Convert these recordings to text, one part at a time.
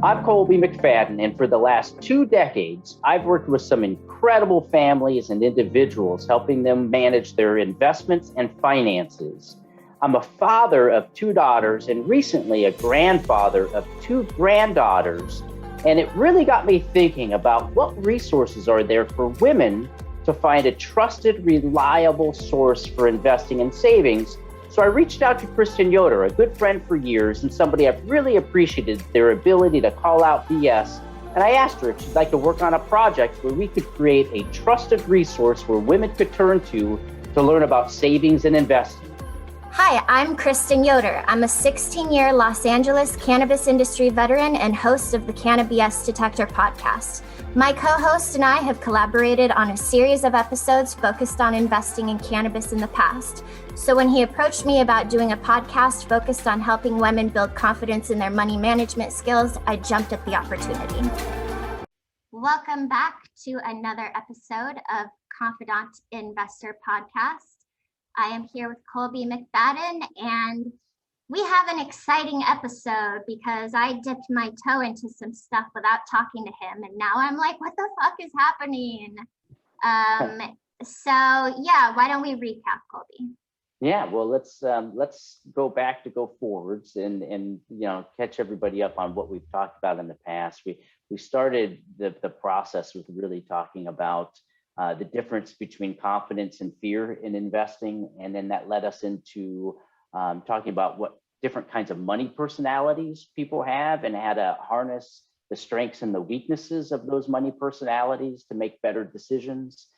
I'm Colby McFadden, and for the last 2 decades, I've worked with some incredible families and individuals, helping them manage their investments and finances. I'm a father of 2 daughters and recently a grandfather of 2 granddaughters, and it really got me thinking about what resources are there for women to find a trusted, reliable source for investing and savings. So I reached out to Kristen Yoder, a good friend for years and somebody I've really appreciated their ability to call out BS. And I asked her if she'd like to work on a project where we could create a trusted resource where women could turn to learn about savings and investing. Hi, I'm Kristen Yoder. I'm a 16-year Los Angeles cannabis industry veteran and host of the Cannabis Detector podcast. My co-host and I have collaborated on a series of episodes focused on investing in cannabis in the past. So when he approached me about doing a podcast focused on helping women build confidence in their money management skills, I jumped at the opportunity. Welcome back to another episode of Confidant Investor Podcast. I am here with Colby McFadden, and we have an exciting episode because I dipped my toe into some stuff without talking to him, and now I'm like, what the fuck is happening? So yeah, why don't we recap, Colby? Yeah, well, let's go back to go forwards and catch everybody up on what we've talked about in the past. We started the process with really talking about the difference between confidence and fear in investing, and then that led us into talking about what different kinds of money personalities people have and how to harness the strengths and the weaknesses of those money personalities to make better decisions.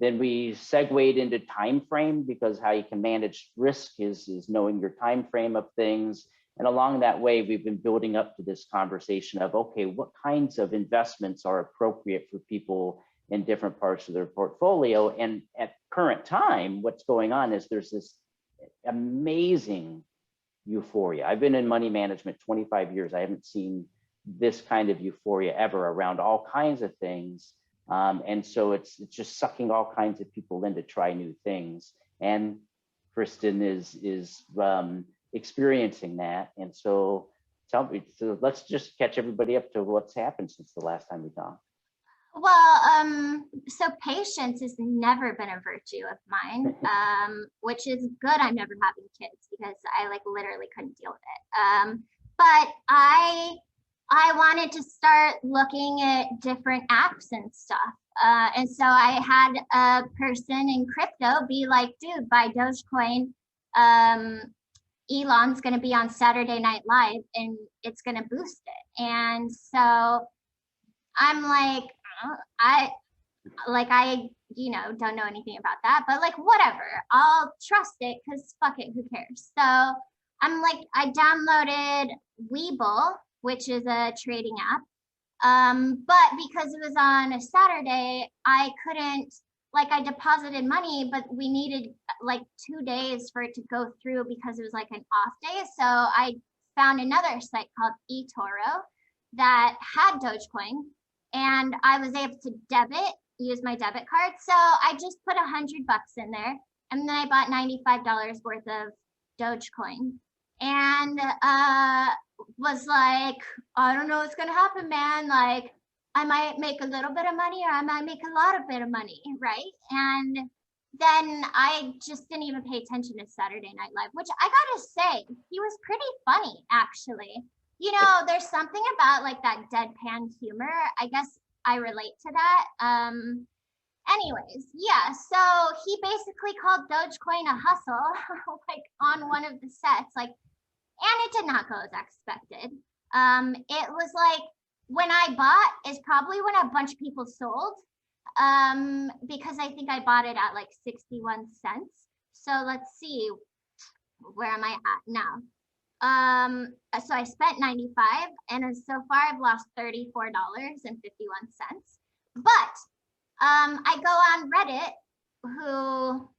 Then we segued into time frame, because how you can manage risk is knowing your time frame of things. And along that way, we've been building up to this conversation of, okay, what kinds of investments are appropriate for people in different parts of their portfolio. And at current time, what's going on is there's this amazing euphoria. I've been in money management 25 years. I haven't seen this kind of euphoria ever around all kinds of things. And so it's just sucking all kinds of people in to try new things. And Kristen is experiencing that. And so let's just catch everybody up to what's happened since the last time we talked. Well, so patience has never been a virtue of mine, which is good. I'm never having kids because I literally couldn't deal with it. But I wanted to start looking at different apps and stuff. And so I had a person in crypto be like, dude, buy Dogecoin. Elon's going to be on Saturday Night Live and it's going to boost it. And so I'm like, I don't know anything about that, but whatever, I'll trust it because fuck it, who cares? So I'm like, I downloaded Webull, which is a trading app. But because it was on a Saturday, I couldn't, I deposited money, but we needed 2 days for it to go through because it was an off day. So I found another site called eToro that had Dogecoin. And I was able to use my debit card. So I just put $100 in there. And then I bought $95 worth of Dogecoin. And was like, I don't know what's going to happen, man. I might make a little bit of money or I might make a lot of bit of money, right? And then I just didn't even pay attention to Saturday Night Live, which I gotta say, he was pretty funny, actually. There's something about that deadpan humor. I guess I relate to that. Anyways, yeah, so he basically called Dogecoin a hustle, on one of the sets, and it did not go as expected. It was when I bought is probably when a bunch of people sold, because I think I bought it at 61 cents. So let's see, where am I at now? So I spent $95, and so far I've lost $34.51. But I go on Reddit, who,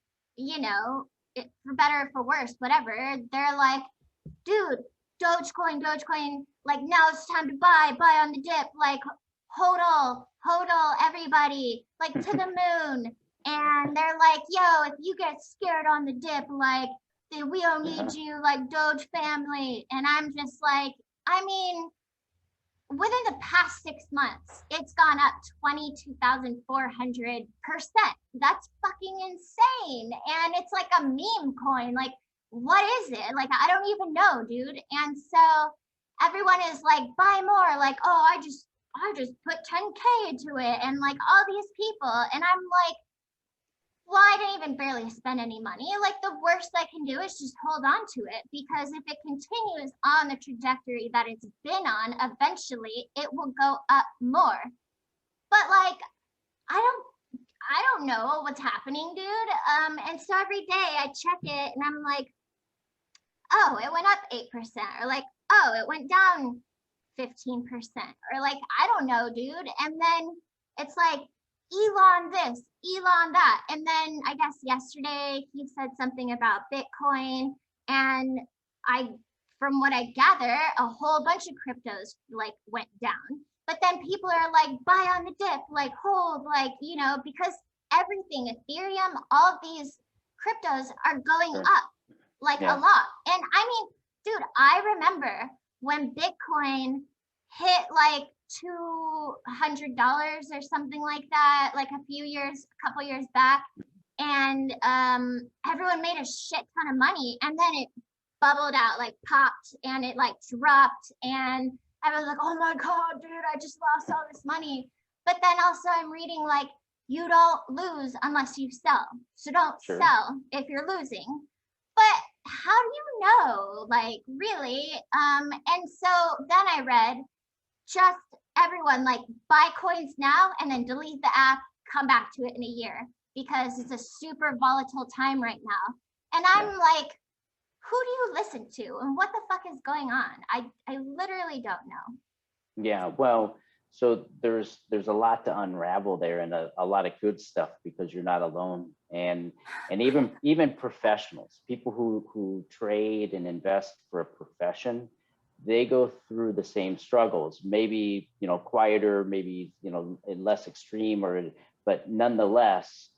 for better or for worse, whatever, they're like, dude, Dogecoin, now it's time to buy on the dip, hodl, everybody, to the moon. And they're like, yo, if you get scared on the dip, we don't need you, Doge family. And I'm just like, I mean, within the past 6 months, it's gone up 22,400%. That's fucking insane. And it's like a meme coin. Like, what is it? Like, I don't even know, dude. And so everyone is like, buy more. Like, oh, I just put 10K into it, and like all these people. And I'm like, well, I didn't even barely spend any money. Like, the worst I can do is just hold on to it, because if it continues on the trajectory that it's been on, eventually it will go up more. But like, I don't know what's happening, dude. And so every day I check it and I'm like, oh, it went up 8%, or like, oh, it went down 15%, or like, I don't know, dude. And then it's like, Elon this, Elon that. And then I guess yesterday he said something about Bitcoin. And from what I gather, a whole bunch of cryptos like went down. But then people are like, buy on the dip, like hold, like, because everything, Ethereum, all of these cryptos are going up like a lot. And I mean, dude, I remember when Bitcoin hit like $200 or something like that, like a couple years back, and everyone made a shit ton of money, and then it bubbled out, like popped, and it like dropped, and everyone's like, oh my god, dude, I just lost all this money. But then also I'm reading like, you don't lose unless you sell, so don't sell if you're losing. But how do you know, like, really? And so then I read, just everyone, like, buy coins now and then delete the app, come back to it in a year, because it's a super volatile time right now. And I'm like, who do you listen to and what the fuck is going on? I literally don't know. Yeah, well, so there's a lot to unravel there, and a lot of good stuff, because you're not alone. And even professionals, people who trade and invest for a profession, they go through the same struggles, maybe, quieter, maybe, less extreme, but nonetheless,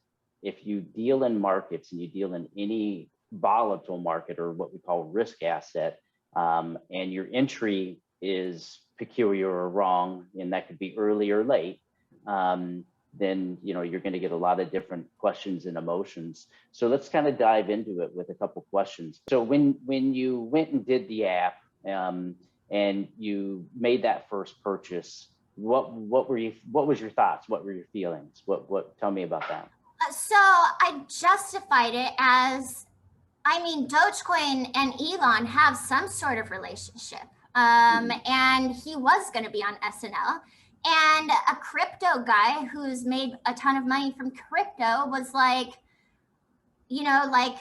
if you deal in markets and you deal in any volatile market, or what we call risk asset, and your entry is peculiar or wrong, and that could be early or late, then you're going to get a lot of different questions and emotions. So let's kind of dive into it with a couple questions. So when you went and did the app, and you made that first purchase, what was your thoughts? What were your feelings? What tell me about that? So I justified it as, I mean, Dogecoin and Elon have some sort of relationship. And he was going to be on SNL. And a crypto guy who's made a ton of money from crypto was like, like,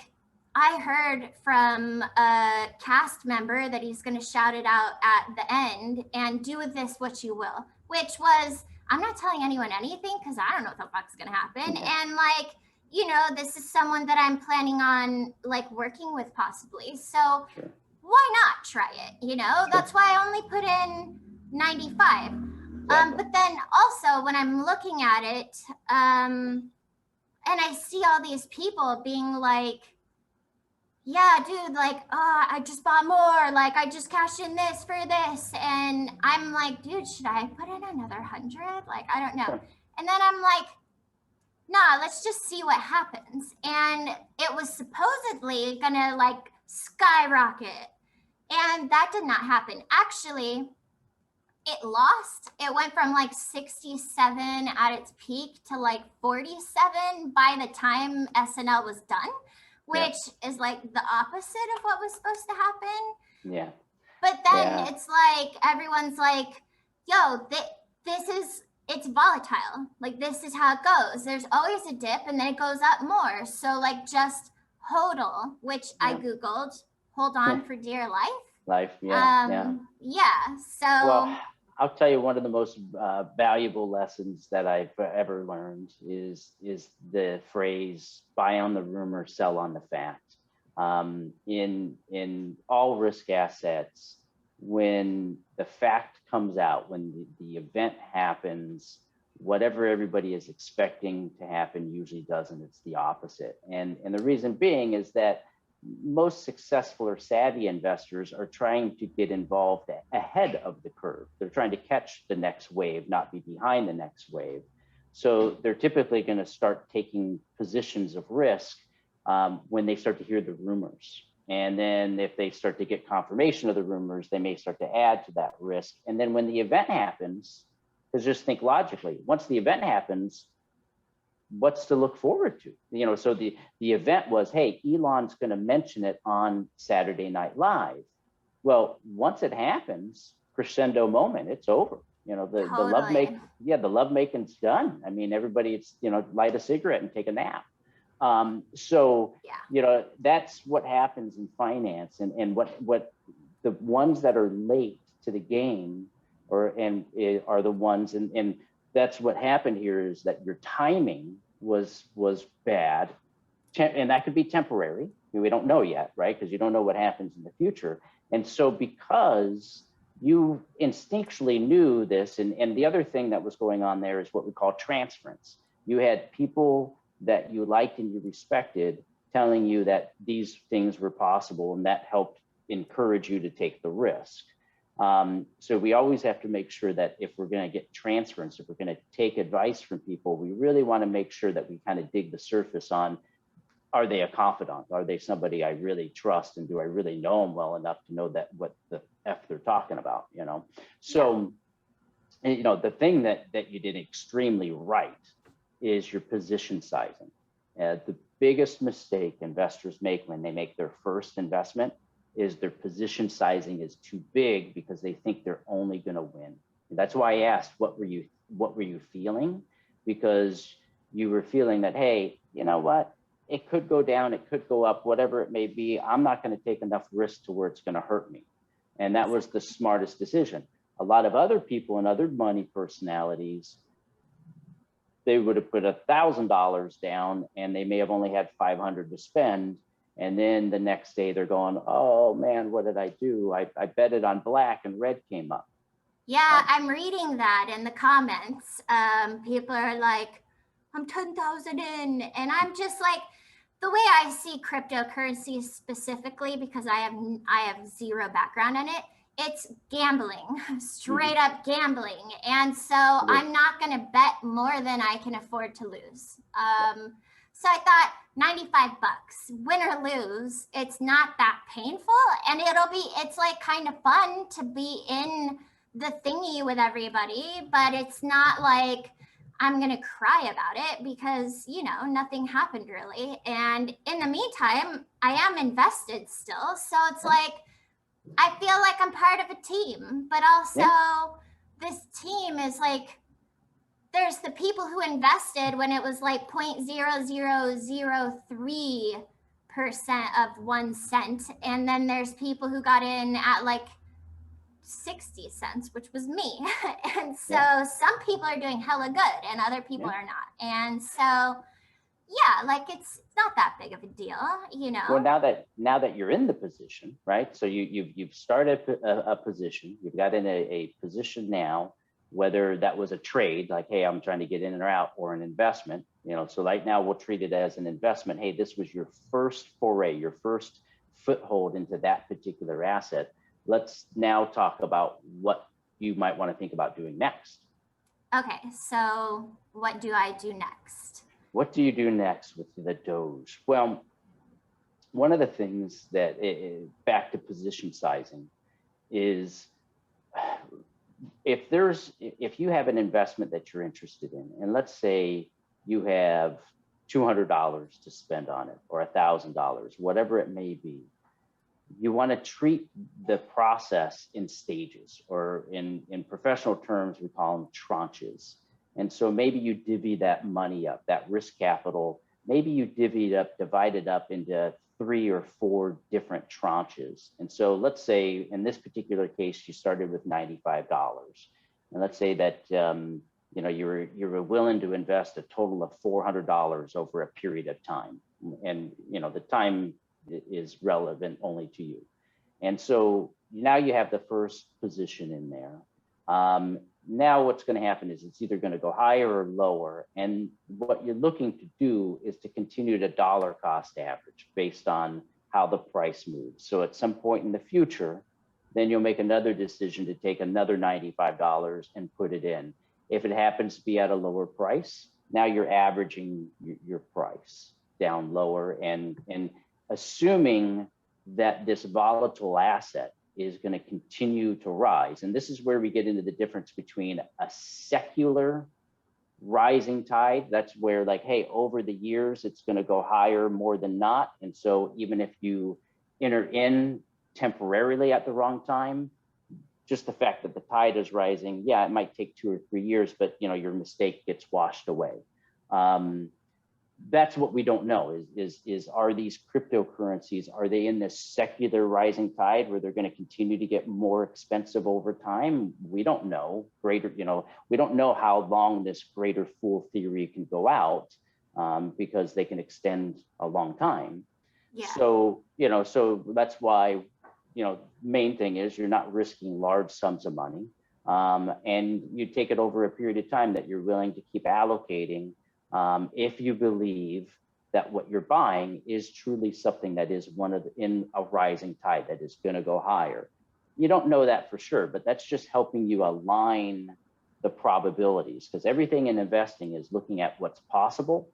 I heard from a cast member that he's going to shout it out at the end, and do with this what you will, which was, I'm not telling anyone anything because I don't know what the fuck's going to happen. And like, this is someone that I'm planning on like working with possibly. So why not try it? That's why I only put in 95. But then also when I'm looking at it, and I see all these people being like, yeah, dude, like, oh, I just bought more. Like, I just cashed in this for this. And I'm like, dude, should I put in another 100? Like, I don't know. And then I'm like, nah, let's just see what happens. And it was supposedly gonna like skyrocket. And that did not happen. Actually, it lost. It went from like 67 at its peak to like 47 by the time SNL was done, which is like the opposite of what was supposed to happen. Yeah. But then it's like, everyone's like, yo, it's volatile. Like, this is how it goes. There's always a dip and then it goes up more. So like, just hodl, which I Googled, hold on for dear life. So, well, I'll tell you, one of the most valuable lessons that I've ever learned is the phrase, buy on the rumor, sell on the fact. In all risk assets, when the fact comes out, when the event happens, whatever everybody is expecting to happen usually doesn't. It's the opposite. And the reason being is that most successful or savvy investors are trying to get involved ahead of the curve. They're trying to catch the next wave, not be behind the next wave. So they're typically going to start taking positions of risk when they start to hear the rumors. And then if they start to get confirmation of the rumors, they may start to add to that risk. And then when the event happens, because just think logically, once the event happens, what's to look forward to? You know, so the event was, hey, Elon's going to mention it on Saturday Night Live. Well, once it happens, crescendo moment, it's over. You know, the lovemaking, the done. I mean, everybody, it's, you know, light a cigarette and take a nap. You know, that's what happens in finance, and what the ones that are late to the game are the ones, and that's what happened here, is that your timing was bad, and that could be temporary. We don't know yet, right? Because you don't know what happens in the future. And so because you instinctually knew this, and the other thing that was going on there is what we call transference. You had people that you liked and you respected telling you that these things were possible, and that helped encourage you to take the risk. So we always have to make sure that if we're going to get transference, if we're going to take advice from people, we really want to make sure that we kind of dig the surface on, are they a confidant? Are they somebody I really trust? And do I really know them well enough to know that what the F they're talking about, you know? So, you know, the thing that you did extremely right is your position sizing. The biggest mistake investors make when they make their first investment is their position sizing is too big because they think they're only going to win. And that's why I asked, what were you feeling? Because you were feeling that, hey, you know what? It could go down, it could go up, whatever it may be. I'm not going to take enough risk to where it's going to hurt me. And that was the smartest decision. A lot of other people and other money personalities, they would have put $1,000 down and they may have only had 500 to spend. And then the next day they're going, oh man, what did I do? I betted on black and red came up. Yeah, I'm reading that in the comments. People are like, I'm 10,000 in. And I'm just like, the way I see cryptocurrency specifically, because I have zero background in it, it's gambling, straight up gambling. And so I'm not going to bet more than I can afford to lose. So I thought 95 bucks, win or lose, it's not that painful. And it's like kind of fun to be in the thingy with everybody, but it's not like I'm going to cry about it because, you know, nothing happened really. And in the meantime, I am invested still. So it's like, I feel like I'm part of a team, but also this team is like, there's the people who invested when it was like 0.0003% of 1 cent. And then there's people who got in at like 60 cents, which was me. And so some people are doing hella good and other people are not. And so, yeah, like it's not that big of a deal, you know. Well, now that you're in the position, right? So you've started a position, you've got in a position now, whether that was a trade, like, hey, I'm trying to get in or out, or an investment, you know. So right now we'll treat it as an investment. Hey, this was your first foray, your first foothold into that particular asset. Let's now talk about what you might want to think about doing next. Okay, so what do I do next? What do you do next with the Doge? Well, one of the things that, back to position sizing, is if you have an investment that you're interested in, and let's say you have $200 to spend on it, or $1,000, whatever it may be, you want to treat the process in stages, or in professional terms, we call them tranches. And so maybe you divvy that money up, that risk capital, maybe you divide it up into 3 or 4 different tranches. And so let's say in this particular case, you started with $95. And let's say that you know, you were willing to invest a total of $400 over a period of time. And you know, the time is relevant only to you. And so now you have the first position in there. Now what's going to happen is it's either going to go higher or lower. And what you're looking to do is to continue to dollar cost average based on how the price moves. So at some point in the future, then you'll make another decision to take another $95 and put it in. If it happens to be at a lower price, now you're averaging your price down lower and assuming that this volatile asset is going to continue to rise. And this is where we get into the difference between a secular rising tide. That's where like, hey, over the years, it's going to go higher more than not. And so even if you enter in temporarily at the wrong time, just the fact that the tide is rising, yeah, it might take 2 or 3 years, but you know, your mistake gets washed away. That's what we don't know is are these cryptocurrencies, are they in this secular rising tide where they're going to continue to get more expensive over time? We don't know. We don't know how long this greater fool theory can go out because they can extend a long time. Yeah. So, so that's why, main thing is you're not risking large sums of money and you take it over a period of time that you're willing to keep allocating. If you believe that what you're buying is truly something that is in a rising tide that is going to go higher. You don't know that for sure, but that's just helping you align the probabilities, because everything in investing is looking at what's possible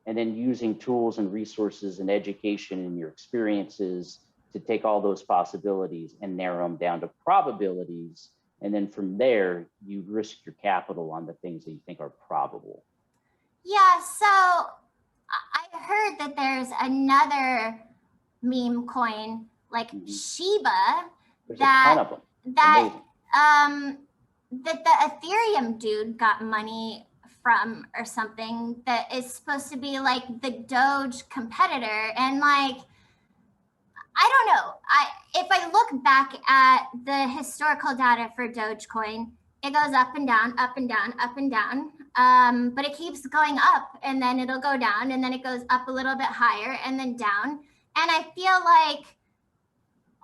and then using tools and resources and education and your experiences to take all those possibilities and narrow them down to probabilities. And then from there, you risk your capital on the things that you think are probable. Yeah, so I heard that there's another meme coin like Shiba that the Ethereum dude got money from or something that is supposed to be like the Doge competitor. And like, I don't know. If I look back at the historical data for Dogecoin, it goes up and down, up and down, up and down. But it keeps going up and then it'll go down and then it goes up a little bit higher and then down. And I feel like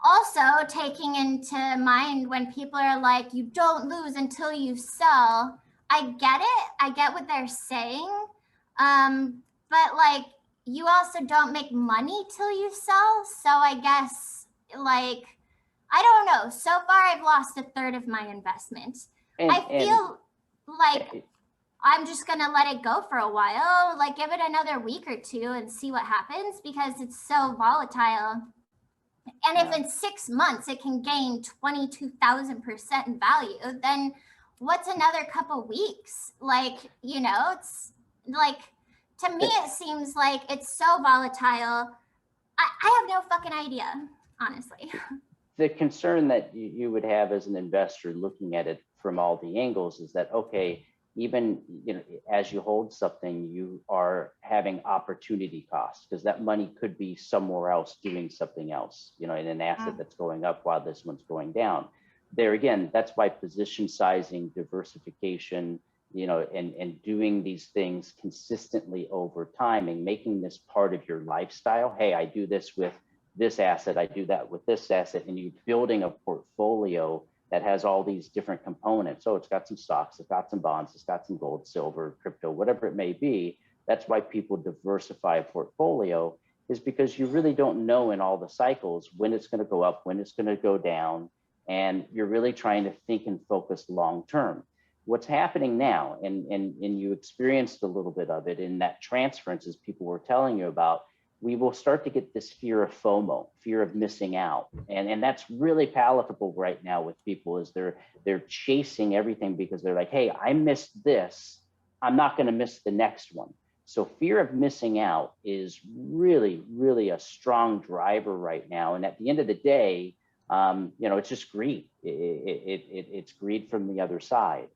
also taking into mind when people are like, you don't lose until you sell. I get it. I get what they're saying. But like, you also don't make money till you sell. So I guess like, I don't know. So far, I've lost 1/3 of my investment. I feel like I'm just going to let it go for a while, like give it another week or two and see what happens because it's so volatile. And if in 6 months it can gain 22,000% in value, then what's another couple weeks? Like, it's like, to me, it seems like it's so volatile. I have no fucking idea, honestly. The concern that you would have as an investor looking at it from all the angles is that, okay, even as you hold something, you are having opportunity costs because that money could be somewhere else doing something else, in an asset that's going up while this one's going down. There again, that's why position sizing, diversification, and doing these things consistently over time and making this part of your lifestyle. Hey, I do this with this asset, I do that with this asset, and you're building a portfolio that has all these different components. So it's got some stocks, it's got some bonds, it's got some gold, silver, crypto, whatever it may be. That's why people diversify a portfolio, is because you really don't know in all the cycles when it's going to go up, when it's going to go down, and you're really trying to think and focus long term. What's happening now, and you experienced a little bit of it in that transference, as people were telling you about, we will start to get this fear of FOMO, fear of missing out. And that's really palatable right now with people, is they're chasing everything because they're like, hey, I missed this, I'm not going to miss the next one. So fear of missing out is really, really a strong driver right now. And at the end of the day, it's just greed. It's greed from the other side.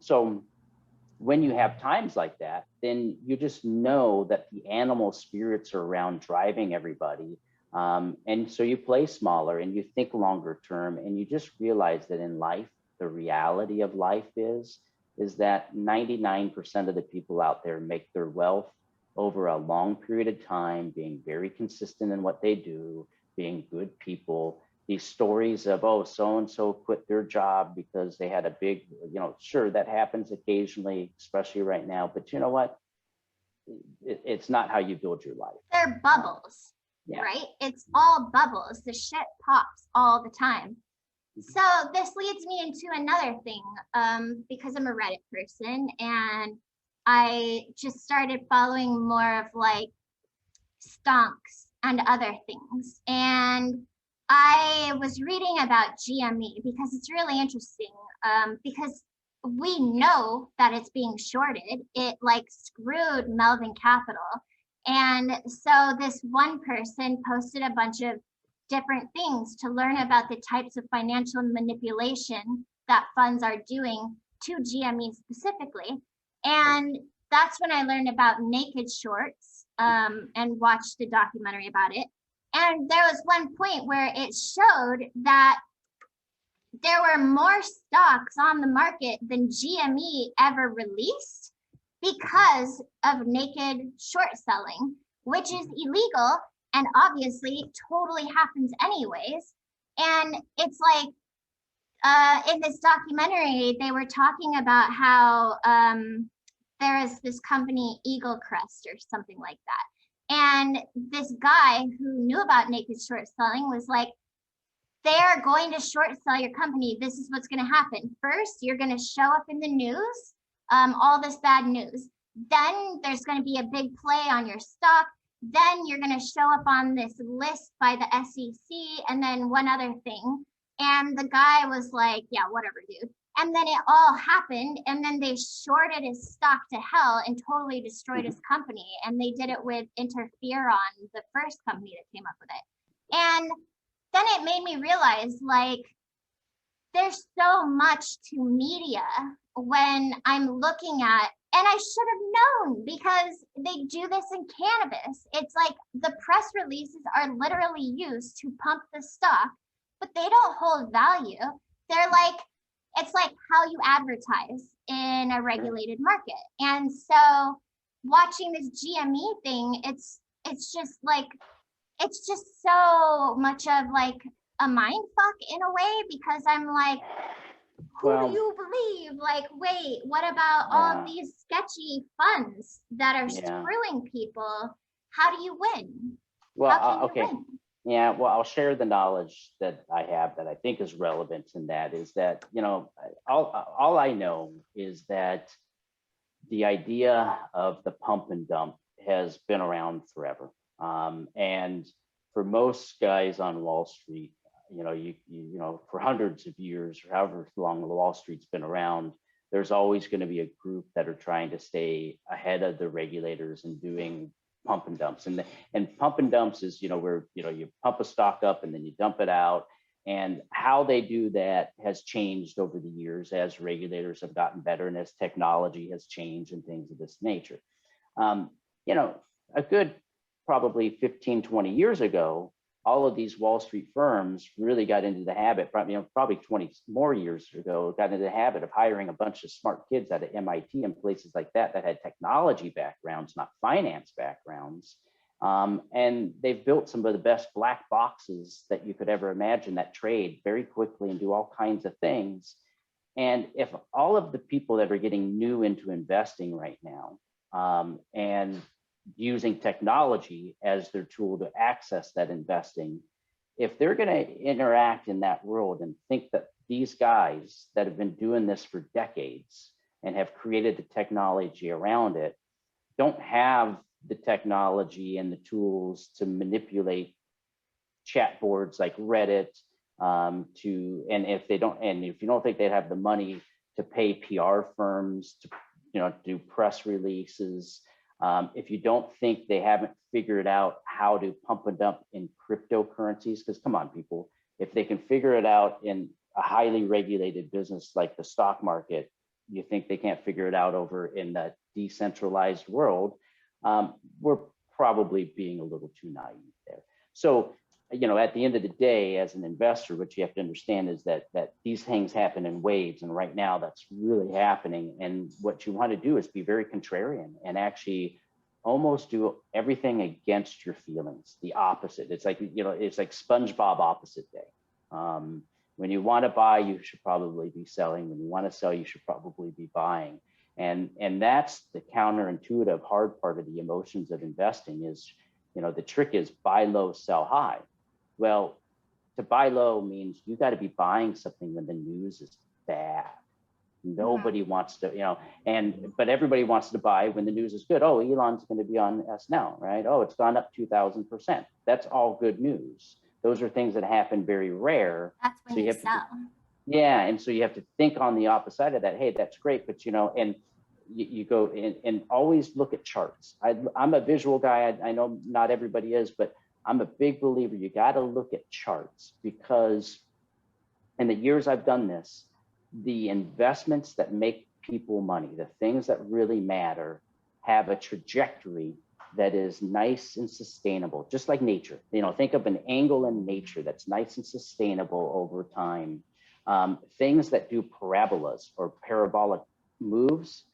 So when you have times like that, then you just know that the animal spirits are around driving everybody. And so you play smaller and you think longer term, and you just realize that in life, the reality of life is that 99% of the people out there make their wealth over a long period of time, being very consistent in what they do, being good people. These stories of, oh, so-and-so quit their job because they had a big, sure, that happens occasionally, especially right now. But you know what? It's not how you build your life. They're bubbles. Yeah. right? It's all bubbles. The shit pops all the time. So this leads me into another thing, because I'm a Reddit person and I just started following more of like stonks and other things. And I was reading about GME because it's really interesting, because we know that it's being shorted. It like screwed Melvin Capital. And so this one person posted a bunch of different things to learn about the types of financial manipulation that funds are doing to GME specifically. And that's when I learned about naked shorts, and watched a documentary about it. And there was one point where it showed that there were more stocks on the market than GME ever released because of naked short selling, which is illegal and obviously totally happens anyways. And it's like, in this documentary, they were talking about how there is this company, Eagle Crest or something like that. And this guy who knew about naked short selling was like, they are going to short sell your company. This is what's going to happen. First, you're going to show up in the news, all this bad news. Then there's going to be a big play on your stock. Then you're going to show up on this list by the SEC, and then one other thing. And the guy was like, yeah, whatever, dude. And then it all happened, and then they shorted his stock to hell and totally destroyed his company. And they did it with Interferon, the first company that came up with it. And then it made me realize, like, there's so much to media when I'm looking at, and I should have known because they do this in cannabis. It's like the press releases are literally used to pump the stock, but they don't hold value. They're like, it's like how you advertise in a regulated market. And so watching this GME thing, it's just like, it's just so much of like a mind fuck in a way, because I'm like, who do you believe? Like, wait, what about all these sketchy funds that are screwing people? How do you win? Well, okay. Yeah, well, I'll share the knowledge that I have that I think is relevant, and that is that, you know, all I know is that the idea of the pump and dump has been around forever. And for most guys on Wall Street, you know, for hundreds of years, or however long Wall Street's been around, there's always going to be a group that are trying to stay ahead of the regulators and doing pump and dumps. And pump and dumps is, you know, where, you know, you pump a stock up and then you dump it out. And how they do that has changed over the years as regulators have gotten better and as technology has changed and things of this nature. You know, a good probably 15, 20 years ago, all of these Wall Street firms really got into the habit, probably 20 more years ago, got into the habit of hiring a bunch of smart kids out of MIT and places like that had technology backgrounds, not finance backgrounds. And they've built some of the best black boxes that you could ever imagine that trade very quickly and do all kinds of things. And if all of the people that are getting new into investing right now, and using technology as their tool to access that investing, if they're going to interact in that world and think that these guys that have been doing this for decades and have created the technology around it don't have the technology and the tools to manipulate chat boards like Reddit, and if you don't think they'd have the money to pay PR firms to, you know, do press releases, if you don't think they haven't figured out how to pump and dump in cryptocurrencies, because come on, people, if they can figure it out in a highly regulated business like the stock market, you think they can't figure it out over in the decentralized world, we're probably being a little too naive there. So, you know, at the end of the day, as an investor, what you have to understand is that these things happen in waves, and right now that's really happening. And what you want to do is be very contrarian and actually almost do everything against your feelings, the opposite. It's like, you know, it's like SpongeBob opposite day. When you want to buy, you should probably be selling. When you want to sell, you should probably be buying. And that's the counterintuitive hard part of the emotions of investing, is The trick is buy low, sell high. Well, to buy low means you got to be buying something when the news is bad. Nobody wants to, but everybody wants to buy when the news is good. Oh, Elon's going to be on SNL, right? Oh, it's gone up 2,000%. That's all good news. Those are things that happen very rare. That's when you sell. And so you have to think on the opposite side of that. Hey, that's great, but and you go and always look at charts. I'm a visual guy. I know not everybody is, but I'm a big believer. You got to look at charts, because in the years I've done this, the investments that make people money, the things that really matter, have a trajectory that is nice and sustainable, just like nature. Think of an angle in nature that's nice and sustainable over time. Things that do parabolas or parabolic moves,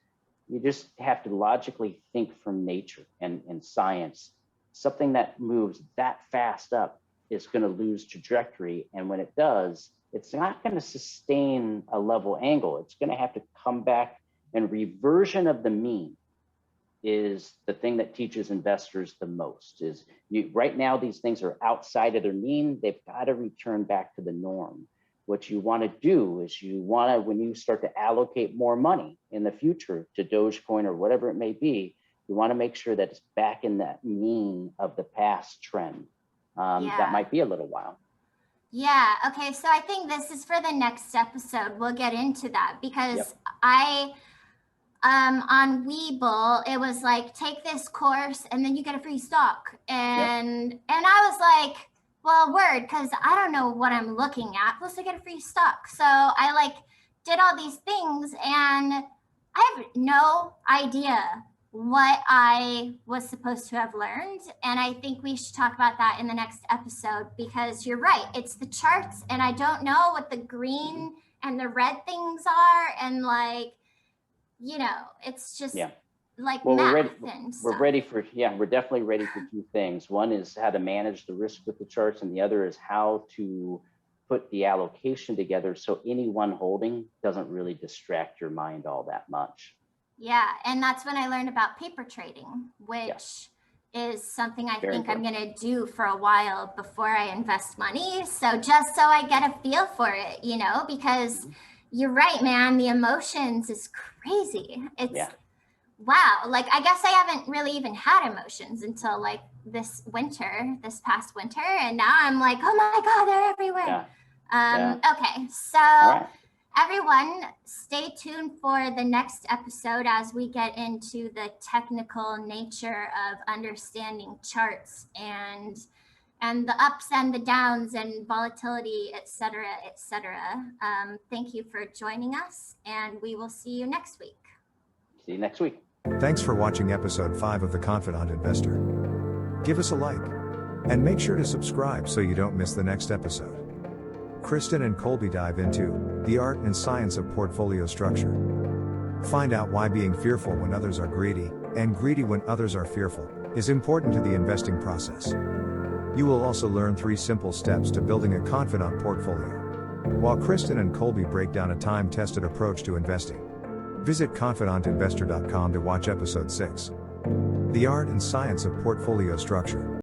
you just have to logically think from nature and science. Something that moves that fast up is going to lose trajectory. And when it does, it's not going to sustain a level angle. It's going to have to come back, and reversion of the mean is the thing that teaches investors the most. Right now, these things are outside of their mean. They've got to return back to the norm. What you want to do is when you start to allocate more money in the future to Dogecoin or whatever it may be, you want to make sure that it's back in that mean of the past trend. That might be a little while. Yeah. Okay. So I think this is for the next episode. We'll get into that, because on Webull, it was like, take this course and then you get a free stock. And I was like, well, word, because I don't know what I'm looking at. Plus I get a free stock. So I did all these things, and I have no idea what I was supposed to have learned. And I think we should talk about that in the next episode, because you're right. It's the charts, and I don't know what the green and the red things are. And it's just math we're definitely ready for two things. One is how to manage the risk with the charts, and the other is how to put the allocation together so any one holding doesn't really distract your mind all that much. Yeah, and that's when I learned about paper trading, which is something I think I'm going to do for a while before I invest money. So just so I get a feel for it, because you're right, man, the emotions is crazy. It's wow. I guess I haven't really even had emotions until this past winter. And now I'm like, oh my God, they're everywhere. Okay. So everyone, stay tuned for the next episode as we get into the technical nature of understanding charts and the ups and the downs and volatility, et cetera, et cetera. Thank you for joining us, and we will see you next week. See you next week. Thanks for watching episode 5 of The Confidant Investor. Give us a like, and make sure to subscribe so you don't miss the next episode. Kristen and Colby dive into the art and science of portfolio structure. Find out why being fearful when others are greedy, and greedy when others are fearful, is important to the investing process. You will also learn 3 simple steps to building a confidant portfolio, while Kristen and Colby break down a time-tested approach to investing. Visit confidantinvestor.com to watch episode 6. The art and science of portfolio structure.